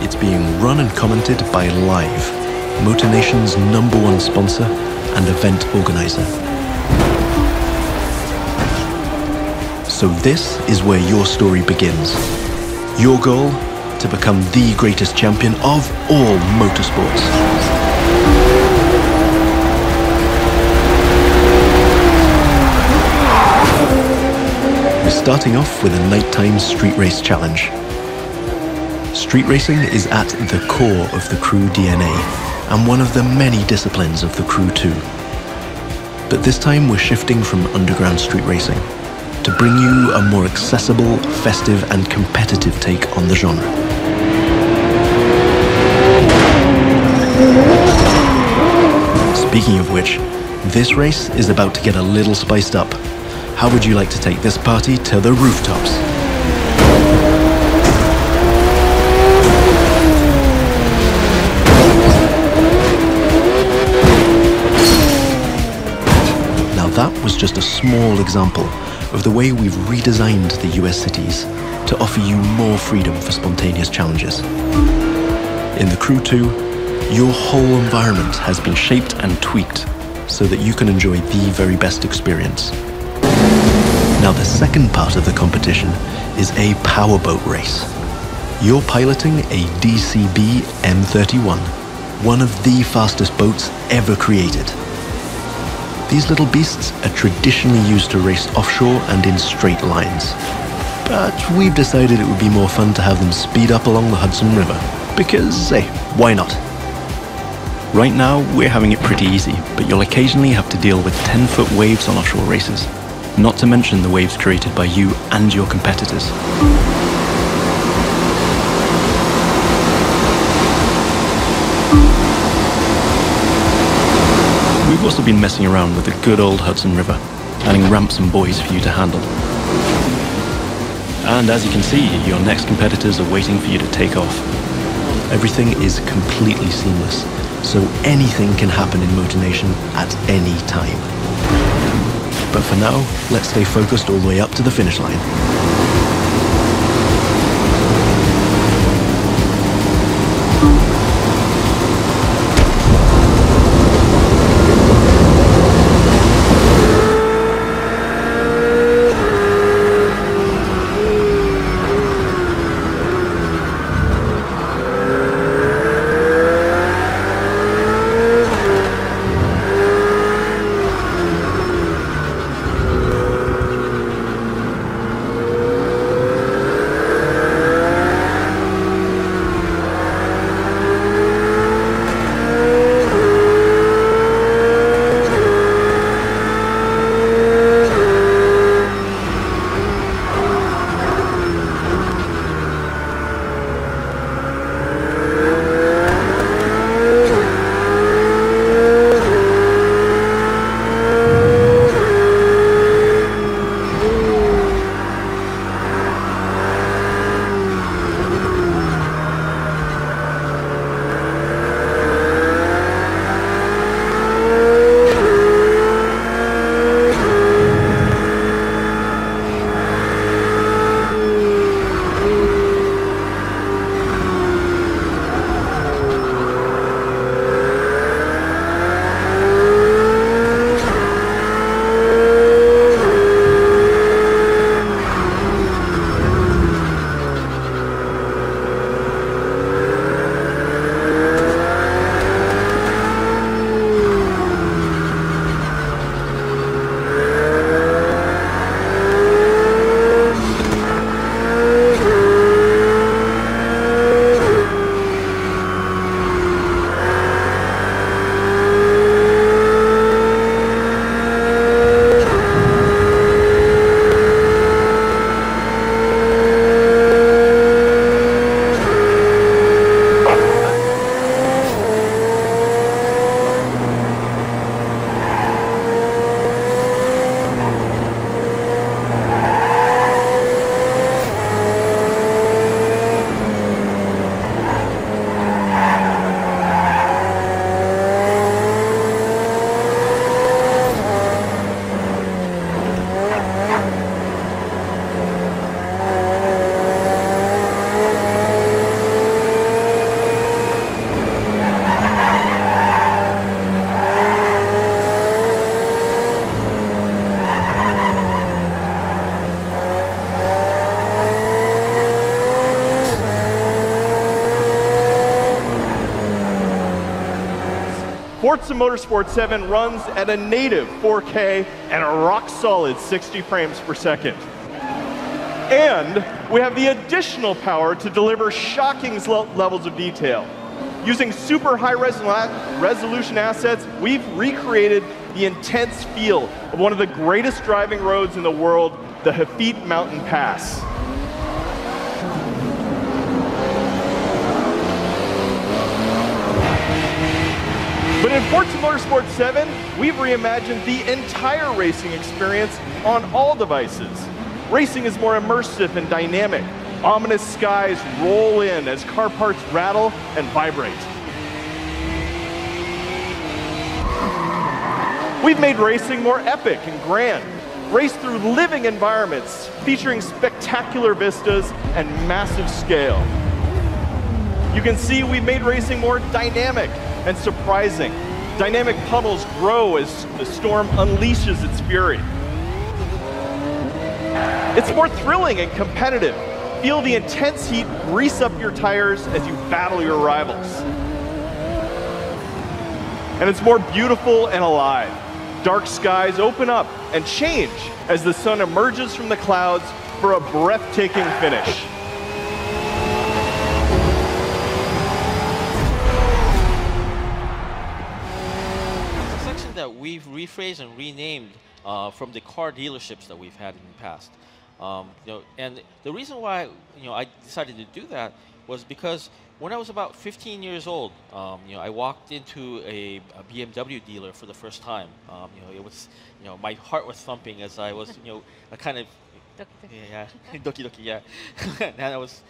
it's being run and commented by Live, MotorNation's #1 sponsor and event organizer. So this is where your story begins. Your goal? To become the greatest champion of all motorsports. We're starting off with a nighttime street race challenge. Street racing is at the core of the crew DNA and one of the many disciplines of the crew too. But this time we're shifting from underground street racing to bring you a more accessible, festive and competitive take on the genre. Speaking of which, this race is about to get a little spiced up. How would you like to take this party to the rooftops? Now that was just a small example of the way we've redesigned the US cities to offer you more freedom for spontaneous challenges. In the Crew 2, your whole environment has been shaped and tweaked so that you can enjoy the very best experience. Now the second part of the competition is a powerboat race. You're piloting a DCB M31, one of the fastest boats ever created. These little beasts are traditionally used to race offshore and in straight lines. But we've decided it would be more fun to have them speed up along the Hudson River, because, hey, why not? Right now, we're having it pretty easy, but you'll occasionally have to deal with 10-foot waves on offshore races, not to mention the waves created by you and your competitors. We've also been messing around with the good old Hudson River, adding ramps and buoys for you to handle. And as you can see, your next competitors are waiting for you to take off. Everything is completely seamless, so anything can happen in MotorNation at any time. But for now, let's stay focused all the way up to the finish line. Forza Motorsport 7 runs at a native 4K and a rock-solid 60 frames per second. And we have the additional power to deliver shocking levels of detail. Using super high resolution assets, we've recreated the intense feel of one of the greatest driving roads in the world, the Hafit Mountain Pass. But in Forza Motorsport 7, we've reimagined the entire racing experience on all devices. Racing is more immersive and dynamic. Ominous skies roll in as car parts rattle and vibrate. We've made racing more epic and grand. Race through living environments featuring spectacular vistas and massive scale. You can see we've made racing more dynamic and surprising. Dynamic puddles grow as the storm unleashes its fury. It's more thrilling and competitive. Feel the intense heat grease up your tires as you battle your rivals. And it's more beautiful and alive. Dark skies open up and change as the sun emerges from the clouds for a breathtaking finish. It's a section that we've rephrased and renamed from the car dealerships that we've had in the past. And the reason why I decided to do that was because when I was about 15 years old, I walked into a BMW dealer for the first time. It was, my heart was thumping as I was, a kind of, doki doki, yeah. And I was,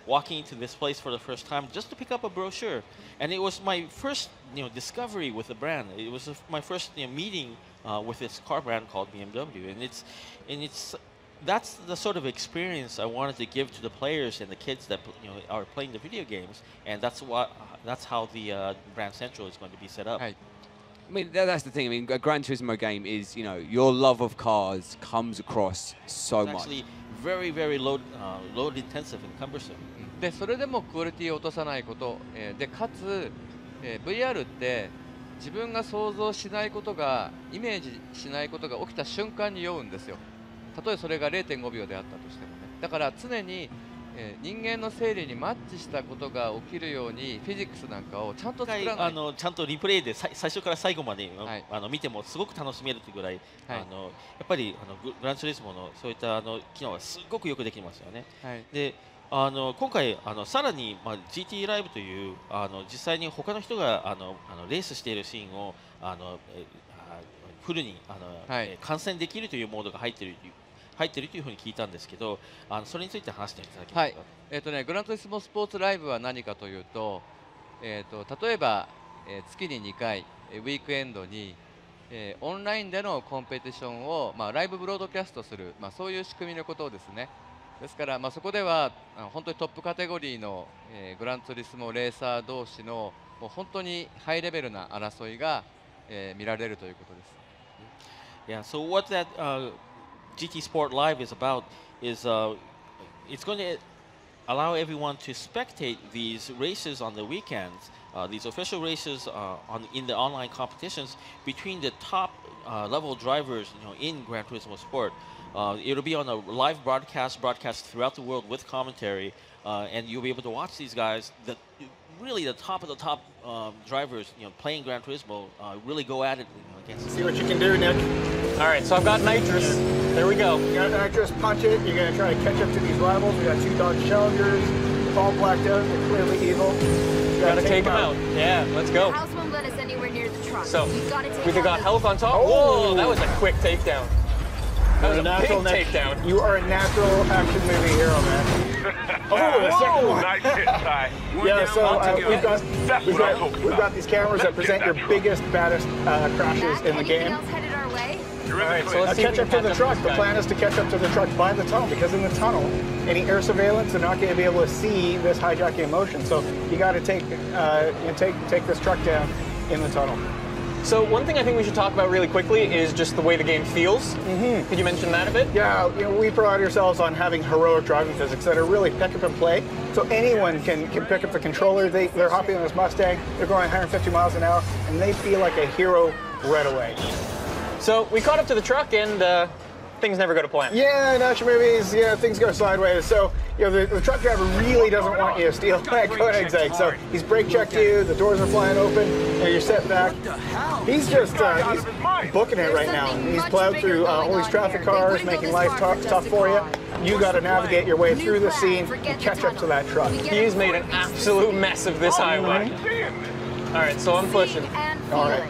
walking into this place for the first time just to pick up a brochure, and it was my first, discovery with the brand. It was my first, meeting with this car brand called BMW, and that's the sort of experience I wanted to give to the players and the kids that are playing the video games, and that's how the Brand Central is going to be set up. Hey. I mean, that's the thing. I mean, a Gran Turismo game is, your love of cars comes across so much. It's actually very, very load intensive and cumbersome. で、それでもクオリティを落とさないこと、でかつ、VR って自分が想像しないことがイメージしないことが起きた瞬間に酔うんですよ。たとえそれが 0.5 秒であったとしてもね。だから常に、人間の生理にマッチしたことが起きるようにフィジックスなんかをちゃんと作らない。ちゃんとリプレイで最初から最後まで、見てもすごく楽しめるというぐらい、やっぱりグランツーリスモのそういった機能がすごくよくできてますよね。で今回さらに、GT ライブという実際に他の人がレースしているシーンをフルに観戦できるというモードが入っているというふうに聞いたんですけど、それについて話していただけますか。グランツーリスモスポーツライブは何かというと、例えば、月に2回ウィークエンドに、オンラインでのコンペティションを、ライブブロードキャストする、そういう仕組みのことですね。ですから、そこでは本当にトップカテゴリーの、グランツーリスモレーサー同士のもう本当にハイレベルな争いが、見られるということです。Yeah, so what that GT Sport Live is about is it's going to allow everyone to spectate these races on the weekends, these official races in the online competitions between the top level drivers, in Gran Turismo Sport. It'll be on a live broadcast throughout the world with commentary, and you'll be able to watch these guys, really the top of the top drivers, playing Gran Turismo, really go at it against. See what you can do, Nick. All right, so I've got nitrous. There we go. You got nitrous, punch it. You're going to try to catch up to these rivals. We got 2 Dodge Challengers. They're all blacked out. They're clearly evil. You got to take them out. Yeah, let's go. The house won't let us anywhere near the truck. So, we've got health on top. Oh. Whoa, that was a quick takedown. That was a big takedown. You are a natural action movie hero, man. The second one. Nice hit, Ty. Yeah, so we've got these cameras that present your biggest, baddest crashes in the game. All right, so let's catch up to the truck. The plan is to catch up to the truck by the tunnel, because in the tunnel, any air surveillance, they're not going to be able to see this hijacking in motion. So you got to take this truck down in the tunnel. So one thing I think we should talk about really quickly is just the way the game feels. Could you mention that a bit? Yeah, we pride ourselves on having heroic driving physics that are really pick up and play. So anyone can pick up the controller. They're hopping on this Mustang. They're going 150 miles an hour, and they feel like a hero right away. So we caught up to the truck, and things never go to plan. Yeah, in action movies, things go sideways. So, the truck driver really doesn't want you to steal that Koenigsegg. So he's brake checked you, the doors are flying open, you're sitting back. He's just he's booking it right now. He's plowed through all these traffic cars, making life tough for you. You got to navigate your way through the scene and catch up to that truck. He's made an absolute mess of this highway. All right, so I'm pushing. All right.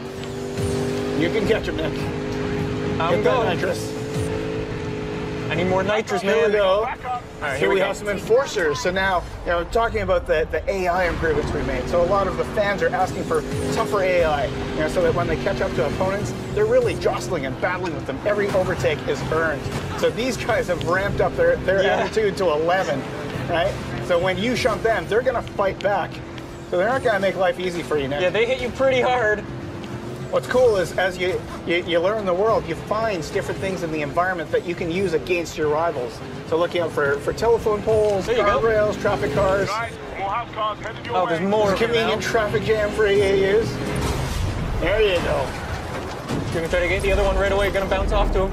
You can catch him, Nick. I'm Get that going. nitrous. I need more nitrous, man. Here we go. All right, Here we have some enforcers. So now, talking about the AI improvements we made. So a lot of the fans are asking for tougher AI, so that when they catch up to opponents, they're really jostling and battling with them. Every overtake is earned. So these guys have ramped up their attitude to 11, right? So when you shunt them, they're going to fight back. So they're not going to make life easy for you, Nick. Yeah, they hit you pretty hard. What's cool is as you learn the world, you find different things in the environment that you can use against your rivals. So looking out for telephone poles, guardrails, traffic cars. Oh, there's more. Convenient traffic jam for you to use. There you go. Gonna try to get the other one right away. Gonna bounce off to him.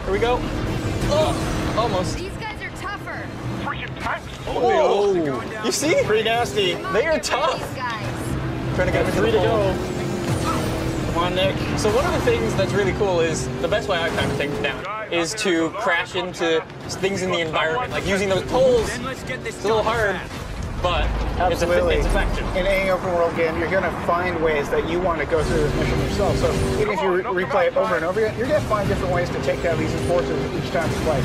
Here we go. Oh, almost. These guys are tougher. Oh, you see? Pretty nasty. They are tough. These guys. Trying to get him Three to go. Come on, Nick. So one of the things that's really cool is, the best way I kind of take it down, is to crash into things in the environment. Like using those poles, it's a little hard, but Absolutely. It's effective. In any open world game, you're going to find ways that you want to go through this mission yourself. So even if you replay it over and over again, you're going to find different ways to take down these enforcers each time you play.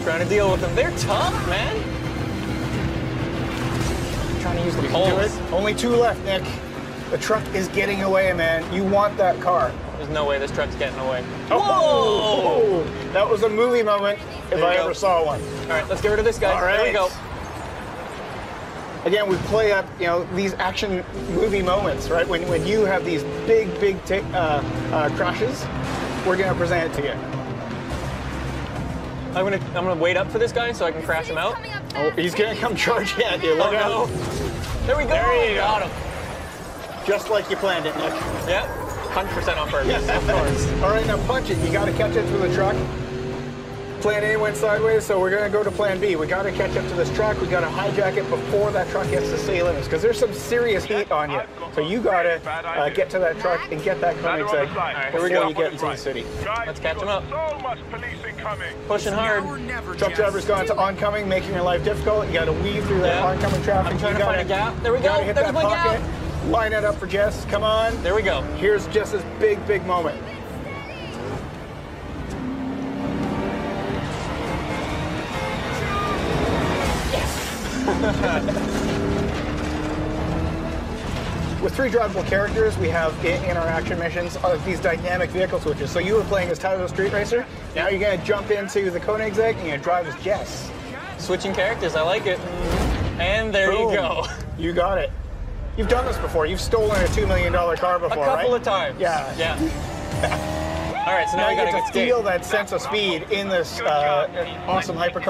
Trying to deal with them. They're tough, man. Trying to use the poles. Only 2 left, Nick. The truck is getting away, man. You want that car. There's no way this truck's getting away. Whoa! That was a movie moment if I ever saw one. All right, let's get rid of this guy. All right. There we go. Again, we play up, these action movie moments, right? When you have these big crashes, we're gonna present it to you. I'm gonna wait up for this guy so I can crash him out. Oh, he's gonna come charging at you. Look out! There we go. There you got him. Just like you planned it, Nick. Yep. 100% on purpose. Of course. All right, now punch it. You got to catch it to the truck. Plan A went sideways, so we're going to go to plan B. We got to catch up to this truck. We got to hijack it before that truck gets to city limits, because there's some serious heat on you. So you got to get to that truck and get that Koenigsegg before you get into the city. Let's catch him up. Pushing hard. Truck driver's gone to oncoming, making your life difficult. You got to weave through that oncoming traffic. I'm trying to find a gap. There we go. Hit There's that my pocket. gap. Line it up for Jess. Come on. There we go. Here's Jess's big moment. With 3 drivable characters, we have in our action missions these dynamic vehicle switches. So you were playing as Tyler the Street Racer. Now you're going to jump into the Koenigsegg and you're going to drive as Jess. Switching characters, I like it. And there Boom. you go. You got it. You've done this before. You've stolen a $2 million car before, right? A couple of times. Yeah. Yeah. All right, so now Now we you gotta get get to feel that sense of speed in this awesome hypercar.